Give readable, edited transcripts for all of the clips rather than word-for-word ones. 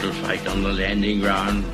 to fight on the landing ground.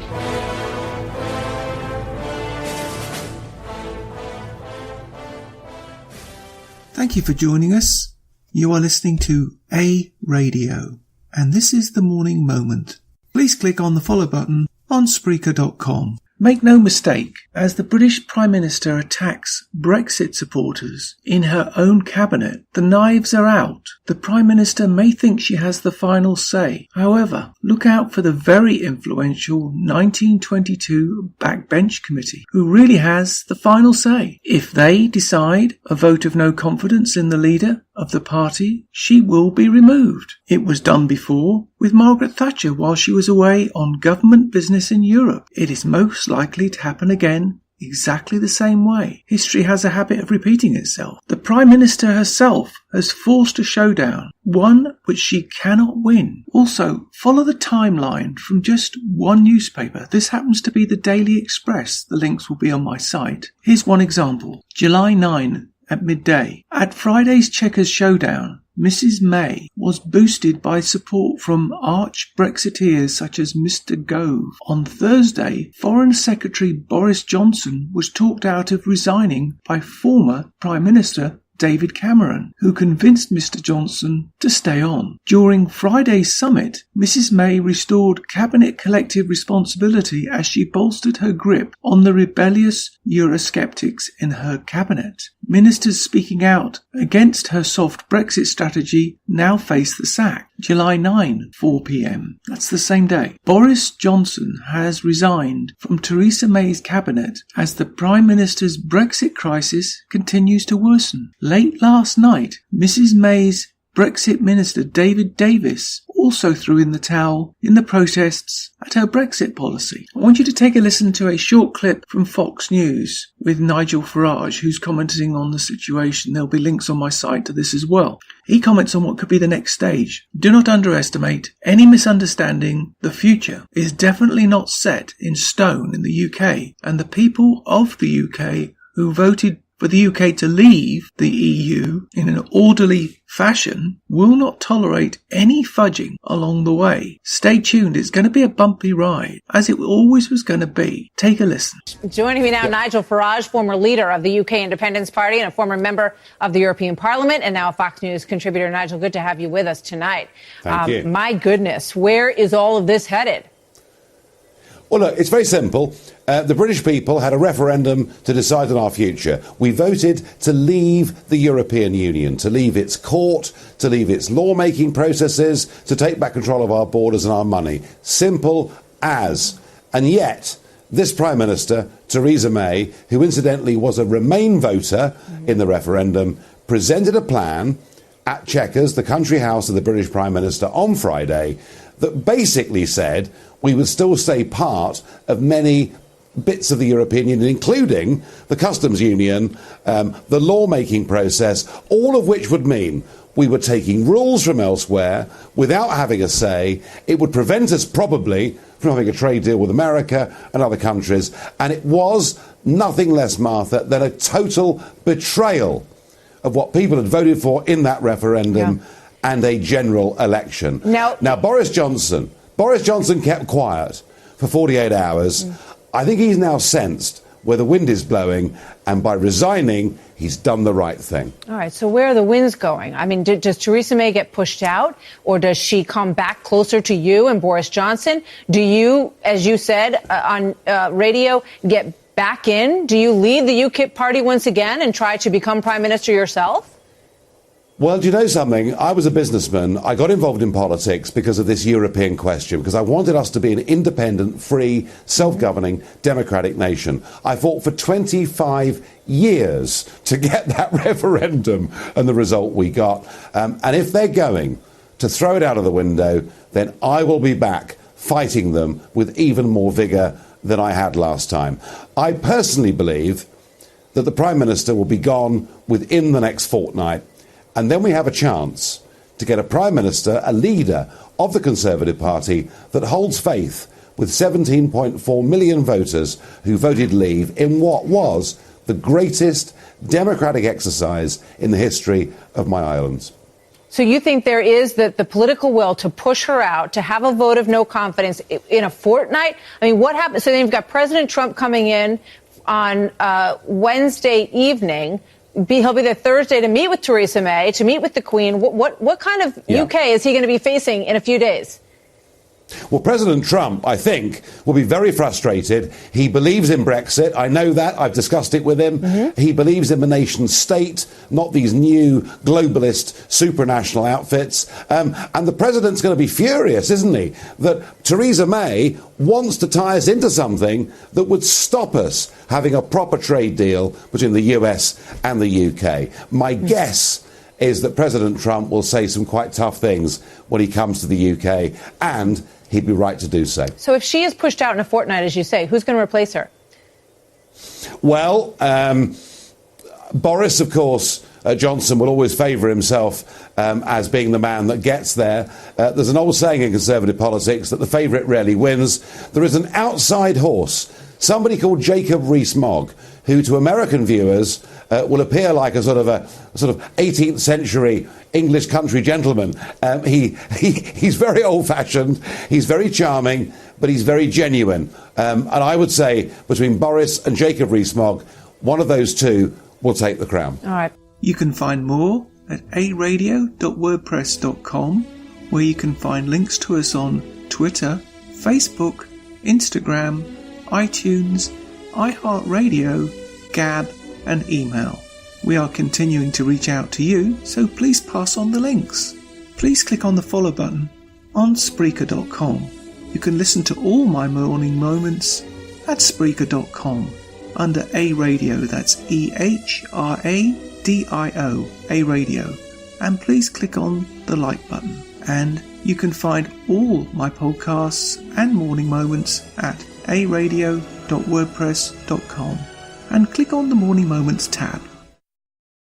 Thank you for joining us. You are listening to A Radio, and this is the Morning Moment. Please click on the follow button on Spreaker.com. Make no mistake, as the British Prime Minister attacks Brexit supporters in her own cabinet, the knives are out. The Prime Minister may think she has the final say. However, look out for the very influential 1922 Backbench Committee, who really has the final say. If they decide a vote of no confidence in the leader of the party, she will be removed. It was done before with Margaret Thatcher while she was away on government business in Europe. It is most likely to happen again exactly the same way. History has a habit of repeating itself. The Prime Minister herself has forced a showdown, one which she cannot win. Also, follow the timeline from just one newspaper. This happens to be the Daily Express. The links will be on my site. Here's one example. July 9 at midday. At Friday's Chequers showdown, Mrs May was boosted by support from arch-Brexiteers such as Mr Gove. On Thursday, Foreign Secretary Boris Johnson was talked out of resigning by former Prime Minister David Cameron, who convinced Mr Johnson to stay on. During Friday's summit, Mrs May restored cabinet collective responsibility as she bolstered her grip on the rebellious Eurosceptics in her cabinet. Ministers speaking out against her soft Brexit strategy now face the sack. July 9, 4 p.m. That's the same day. Boris Johnson has resigned from Theresa May's cabinet as the Prime Minister's Brexit crisis continues to worsen. Late last night, Mrs May's Brexit Minister David Davis also threw in the towel in the protests at her Brexit policy. I want you to take a listen to a short clip from Fox News with Nigel Farage, who's commenting on the situation. There'll be links on my site to this as well. He comments on what could be the next stage. Do not underestimate any misunderstanding. The future is definitely not set in stone in the UK, and the people of the UK who voted for the UK to leave the EU in an orderly fashion will not tolerate any fudging along the way. Stay tuned, it's going to be a bumpy ride, as it always was going to be. Take a listen. Joining me now, Nigel Farage, former leader of the UK Independence Party and a former member of the European Parliament, and now a Fox News contributor. Nigel, good to have you with us tonight. Thank you. My goodness, where is all of this headed? Well, look, it's very simple. The British people had a referendum to decide on our future. We voted to leave the European Union, to leave its court, to leave its lawmaking processes, to take back control of our borders and our money. Simple as. And yet, this Prime Minister, Theresa May, who incidentally was a Remain voter in the referendum, presented a plan at Chequers, the country house of the British Prime Minister, on Friday that basically said we would still stay part of many bits of the European Union, including the customs union, the lawmaking process, all of which would mean we were taking rules from elsewhere without having a say. It would prevent us probably from having a trade deal with America and other countries. And it was nothing less, Martha, than a total betrayal of what people had voted for in that referendum and a general election. Now, Boris Johnson kept quiet for 48 hours. I think he's now sensed where the wind is blowing, and by resigning, he's done the right thing. All right, so where are the winds going? I mean, does Theresa May get pushed out, or does she come back closer to you and Boris Johnson? Do you, as you said on radio, get back in? Do you lead the UKIP party once again and try to become Prime Minister yourself? Well, do you know something? I was a businessman. I got involved in politics because of this European question, because I wanted us to be an independent, free, self-governing, democratic nation. I fought for 25 years to get that referendum and the result we got. And if they're going to throw it out of the window, then I will be back fighting them with even more vigour than I had last time. I personally believe that the Prime Minister will be gone within the next fortnight. And then we have a chance to get a Prime Minister, a leader of the Conservative Party that holds faith with 17.4 million voters who voted leave in what was the greatest democratic exercise in the history of my islands. So you think there is the political will to push her out, to have a vote of no confidence in a fortnight? I mean, what happens? So then you've got President Trump coming in on Wednesday evening. He'll be there Thursday to meet with Theresa May, to meet with the Queen. What kind of UK is he going to be facing in a few days? Well, President Trump, I think, will be very frustrated. He believes in Brexit. I know that. I've discussed it with him. Mm-hmm. He believes in the nation state, not these new globalist supranational outfits. And the president's going to be furious, isn't he, that Theresa May wants to tie us into something that would stop us having a proper trade deal between the US and the UK. My guess is that President Trump will say some quite tough things when he comes to the UK, and he'd be right to do so. So if she is pushed out in a fortnight, as you say, who's going to replace her? Well, Boris, of course, Johnson will always favour himself as being the man that gets there. There's an old saying in Conservative politics that the favourite rarely wins. There is an outside horse, somebody called Jacob Rees-Mogg, who to American viewers will appear like a sort of 18th century English country gentleman. He's very old-fashioned, he's very charming, but he's very genuine. And I would say between Boris and Jacob Rees-Mogg, one of those two will take the crown. All right. You can find more at aradio.wordpress.com, where you can find links to us on Twitter, Facebook, Instagram, iTunes, iHeartRadio, Gab and email. We are continuing to reach out to you, so please pass on the links. Please click on the follow button on Spreaker.com. You can listen to all my morning moments at Spreaker.com under A Radio, that's EHRADIO, A Radio. And please click on the like button. And you can find all my podcasts and morning moments at aradio.wordpress.com and click on the Morning Moments tab.